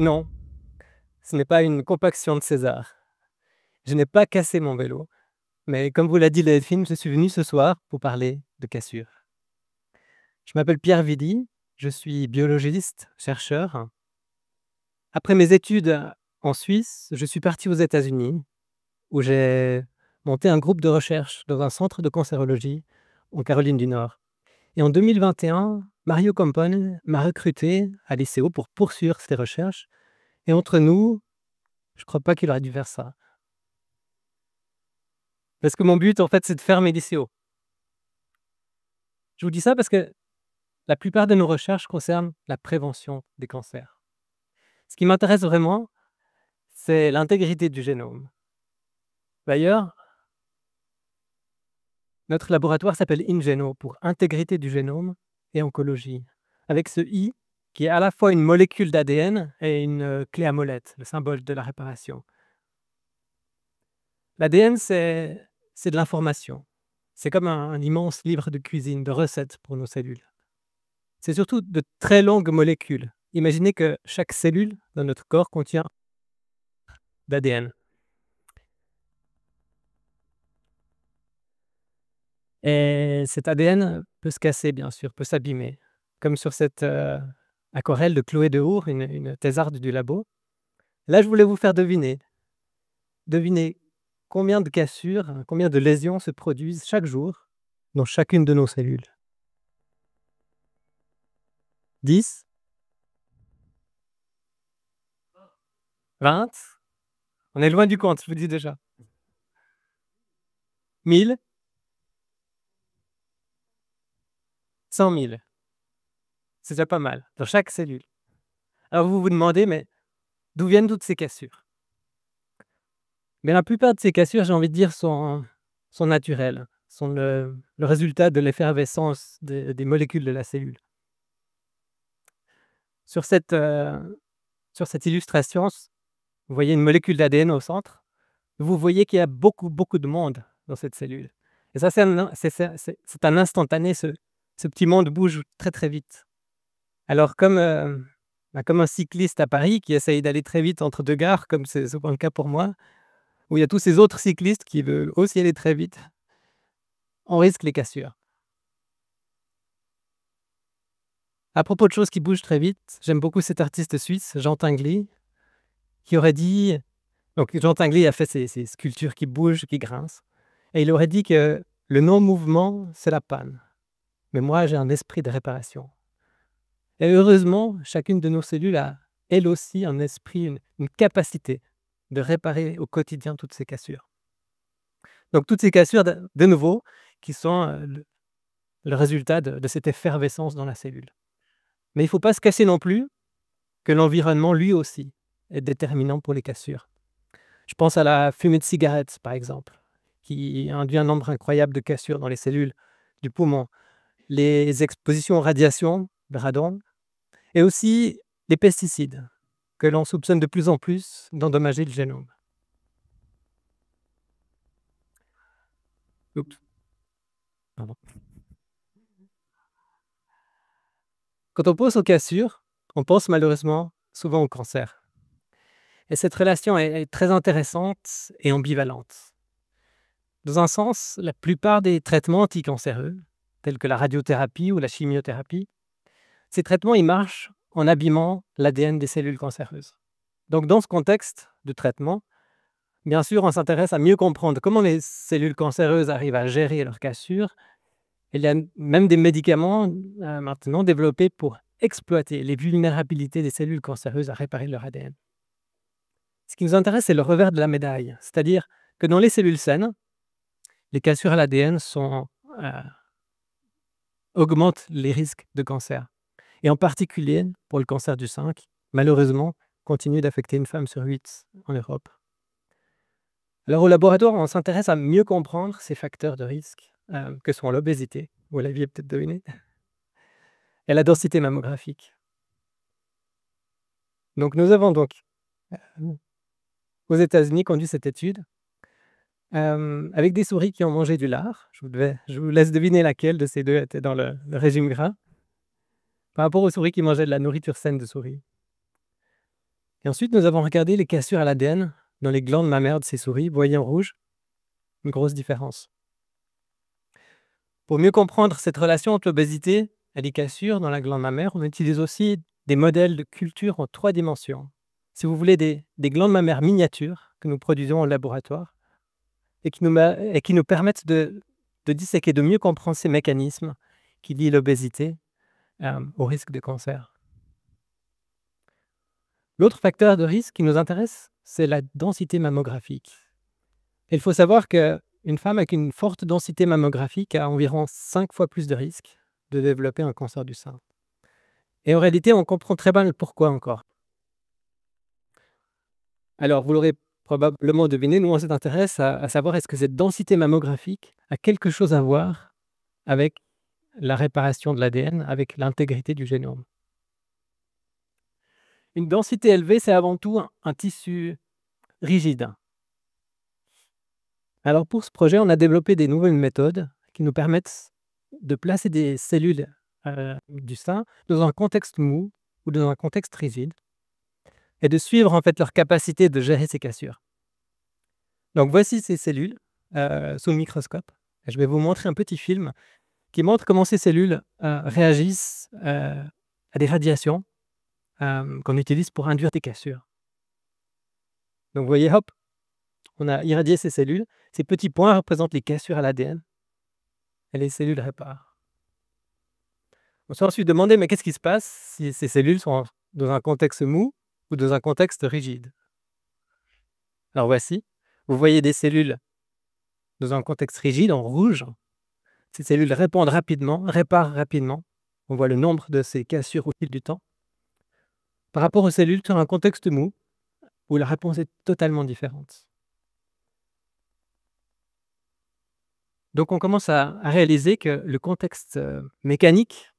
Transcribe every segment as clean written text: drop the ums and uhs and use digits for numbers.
Non, ce n'est pas une compaction de César. Je n'ai pas cassé mon vélo, mais comme vous l'a dit Delphine, je suis venu ce soir pour parler de cassure. Je m'appelle Pierre Vidy, je suis biologiste, chercheur. Après mes études en Suisse, je suis parti aux États-Unis, où j'ai monté un groupe de recherche dans un centre de cancérologie en Caroline du Nord. Et en 2021, Mario Campone m'a recruté à l'ICO pour poursuivre ses recherches. Et entre nous, je ne crois pas qu'il aurait dû faire ça. Parce que mon but, en fait, c'est de fermer l'ICO. Je vous dis ça parce que la plupart de nos recherches concernent la prévention des cancers. Ce qui m'intéresse vraiment, c'est l'intégrité du génome. D'ailleurs, notre laboratoire s'appelle InGeno pour intégrité du génome et oncologie, avec ce I qui est à la fois une molécule d'ADN et une clé à molette, le symbole de la réparation. L'ADN, c'est de l'information. C'est comme un immense livre de cuisine, de recettes pour nos cellules. C'est surtout de très longues molécules. Imaginez que chaque cellule dans notre corps contient d'ADN. Et cet ADN peut se casser, bien sûr, peut s'abîmer. Comme sur cette aquarelle de Chloé Dehour, une thésarde du labo. Là, je voulais vous faire deviner. Devinez combien de cassures, combien de lésions se produisent chaque jour dans chacune de nos cellules. 10 20 On est loin du compte, je vous dis déjà. 1000 100 000. C'est déjà pas mal, dans chaque cellule. Alors vous vous demandez, mais d'où viennent toutes ces cassures? Mais la plupart de ces cassures, j'ai envie de dire, sont naturelles, sont le résultat de l'effervescence des molécules de la cellule. Sur cette illustration, vous voyez une molécule d'ADN au centre. Vous voyez qu'il y a beaucoup, beaucoup de monde dans cette cellule. Et ça, c'est un instantané. Ce petit monde bouge très, très vite. Alors, comme un cycliste à Paris qui essaye d'aller très vite entre deux gares, comme c'est souvent le cas pour moi, où il y a tous ces autres cyclistes qui veulent aussi aller très vite, on risque les cassures. À propos de choses qui bougent très vite, j'aime beaucoup cet artiste suisse, Jean Tinguely, qui aurait dit... Donc, Jean Tinguely a fait ces sculptures qui bougent, qui grincent. Et il aurait dit que le non-mouvement, c'est la panne. Mais moi, j'ai un esprit de réparation. Et heureusement, chacune de nos cellules a, elle aussi, un esprit, une capacité de réparer au quotidien toutes ces cassures. Donc, toutes ces cassures, de nouveau, qui sont le résultat de cette effervescence dans la cellule. Mais il ne faut pas se cacher non plus que l'environnement, lui aussi, est déterminant pour les cassures. Je pense à la fumée de cigarette, par exemple, qui induit un nombre incroyable de cassures dans les cellules du poumon. Les expositions aux radiations, le radon, et aussi les pesticides, que l'on soupçonne de plus en plus d'endommager le génome. Oups. Pardon. Quand on pense aux cassures, on pense malheureusement souvent au cancer. Et cette relation est très intéressante et ambivalente. Dans un sens, la plupart des traitements anticancéreux, tels que la radiothérapie ou la chimiothérapie, ces traitements ils marchent en abîmant l'ADN des cellules cancéreuses. Donc dans ce contexte de traitement, bien sûr, on s'intéresse à mieux comprendre comment les cellules cancéreuses arrivent à gérer leurs cassures. Il y a même des médicaments maintenant développés pour exploiter les vulnérabilités des cellules cancéreuses à réparer leur ADN. Ce qui nous intéresse, c'est le revers de la médaille, c'est-à-dire que dans les cellules saines, les cassures à l'ADN augmentent les risques de cancer. Et en particulier, pour le cancer du sein, qui, malheureusement, continue d'affecter une femme sur 8 en Europe. Alors au laboratoire, on s'intéresse à mieux comprendre ces facteurs de risque, que sont l'obésité, vous l'aviez peut-être deviné, et la densité mammographique. Donc nous avons donc, aux États-Unis, conduit cette étude avec des souris qui ont mangé du lard. Je vous laisse deviner laquelle de ces deux était dans le régime gras, par rapport aux souris qui mangeaient de la nourriture saine de souris. Et ensuite, nous avons regardé les cassures à l'ADN dans les glandes mammaires de ces souris. Vous voyez en rouge une grosse différence. Pour mieux comprendre cette relation entre l'obésité et les cassures dans la glande mammaire, on utilise aussi des modèles de culture en 3 dimensions. Si vous voulez, des glandes mammaires miniatures que nous produisons au laboratoire et qui nous permettent de disséquer, de mieux comprendre ces mécanismes qui lient l'obésité au risque de cancer. L'autre facteur de risque qui nous intéresse, c'est la densité mammographique. Il faut savoir qu'une femme avec une forte densité mammographique a environ 5 fois plus de risques de développer un cancer du sein. Et en réalité, on comprend très bien le pourquoi encore. Alors, vous l'aurez probablement deviné, nous, on s'intéresse à savoir est-ce que cette densité mammographique a quelque chose à voir avec la réparation de l'ADN, avec l'intégrité du génome. Une densité élevée, c'est avant tout un tissu rigide. Alors pour ce projet, on a développé des nouvelles méthodes qui nous permettent de placer des cellules du sein dans un contexte mou ou dans un contexte rigide et de suivre en fait leur capacité de gérer ces cassures. Donc voici ces cellules sous le microscope. Et je vais vous montrer un petit film qui montre comment ces cellules réagissent à des radiations qu'on utilise pour induire des cassures. Donc vous voyez, hop, on a irradié ces cellules. Ces petits points représentent les cassures à l'ADN et les cellules réparent. On s'est ensuite demandé, mais qu'est-ce qui se passe si ces cellules sont dans un contexte mou ou dans un contexte rigide? Alors voici, vous voyez des cellules dans un contexte rigide en rouge. Ces cellules répondent rapidement, réparent rapidement. On voit le nombre de ces cassures au fil du temps. Par rapport aux cellules sur un contexte mou, où la réponse est totalement différente. Donc on commence à réaliser que le contexte mécanique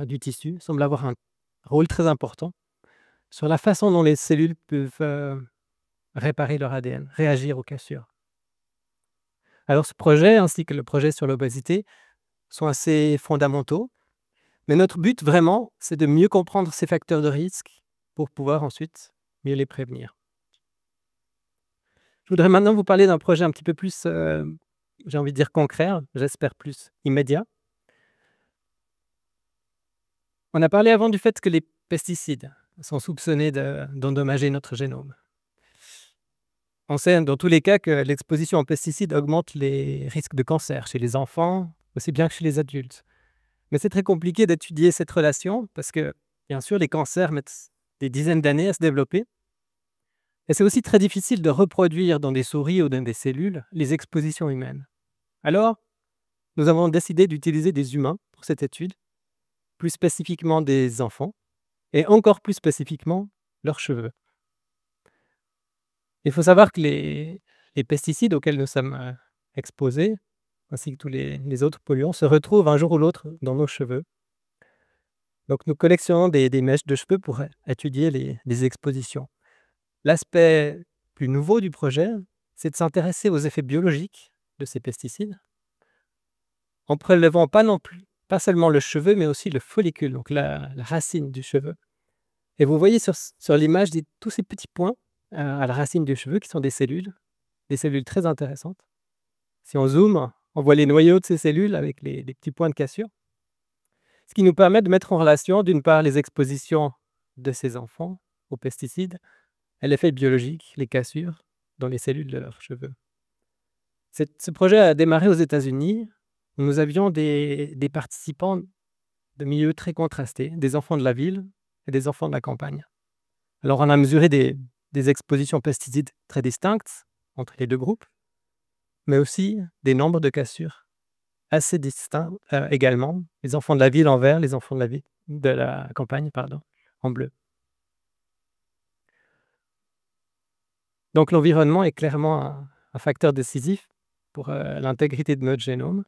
du tissu semble avoir un rôle très important sur la façon dont les cellules peuvent réparer leur ADN, réagir aux cassures. Alors ce projet, ainsi que le projet sur l'obésité, sont assez fondamentaux, mais notre but vraiment, c'est de mieux comprendre ces facteurs de risque pour pouvoir ensuite mieux les prévenir. Je voudrais maintenant vous parler d'un projet un petit peu plus, j'ai envie de dire concret, j'espère plus immédiat. On a parlé avant du fait que les pesticides sont soupçonnés d'endommager notre génome. On sait dans tous les cas que l'exposition aux pesticides augmente les risques de cancer chez les enfants, aussi bien que chez les adultes. Mais c'est très compliqué d'étudier cette relation parce que, bien sûr, les cancers mettent des dizaines d'années à se développer. Et c'est aussi très difficile de reproduire dans des souris ou dans des cellules les expositions humaines. Alors, nous avons décidé d'utiliser des humains pour cette étude, plus spécifiquement des enfants, et encore plus spécifiquement leurs cheveux. Il faut savoir que les pesticides auxquels nous sommes exposés, ainsi que tous les autres polluants, se retrouvent un jour ou l'autre dans nos cheveux. Donc nous collectionnons des mèches de cheveux pour étudier les expositions. L'aspect plus nouveau du projet, c'est de s'intéresser aux effets biologiques de ces pesticides, en prélevant pas seulement le cheveu, mais aussi le follicule, donc la racine du cheveu. Et vous voyez sur l'image tous ces petits points à la racine du cheveu qui sont des cellules très intéressantes. Si on zoome, on voit les noyaux de ces cellules avec les petits points de cassure, ce qui nous permet de mettre en relation, d'une part, les expositions de ces enfants aux pesticides et l'effet biologique, les cassures, dans les cellules de leurs cheveux. Ce projet a démarré aux États-Unis, où nous avions des participants de milieux très contrastés, des enfants de la ville et des enfants de la campagne. Alors on a mesuré des expositions aux pesticides très distinctes entre les deux groupes, mais aussi des nombres de cassures assez distincts également, les enfants de la ville en vert, les enfants de la campagne en bleu. Donc l'environnement est clairement un facteur décisif pour l'intégrité de notre génome.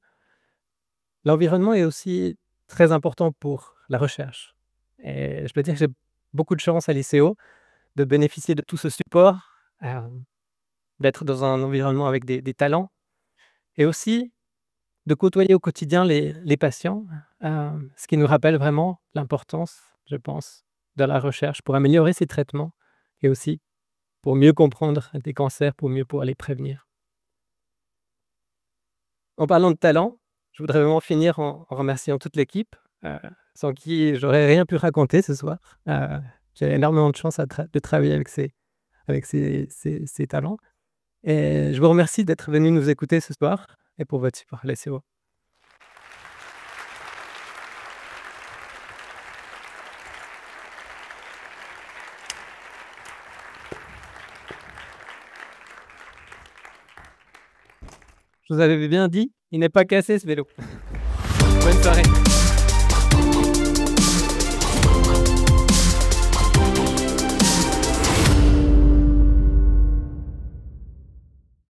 L'environnement est aussi très important pour la recherche. Et je peux dire que j'ai beaucoup de chance à l'ICO de bénéficier de tout ce support, d'être dans un environnement avec des talents et aussi de côtoyer au quotidien les patients, ce qui nous rappelle vraiment l'importance, je pense, de la recherche pour améliorer ces traitements et aussi pour mieux comprendre des cancers, pour mieux pouvoir les prévenir. En parlant de talent, je voudrais vraiment finir en remerciant toute l'équipe, sans qui j'aurais rien pu raconter ce soir. J'ai énormément de chance de travailler avec ces talents et je vous remercie d'être venus nous écouter ce soir et pour votre support. Laissez-vous. Je vous avais bien dit, il n'est pas cassé ce vélo. Bonne soirée.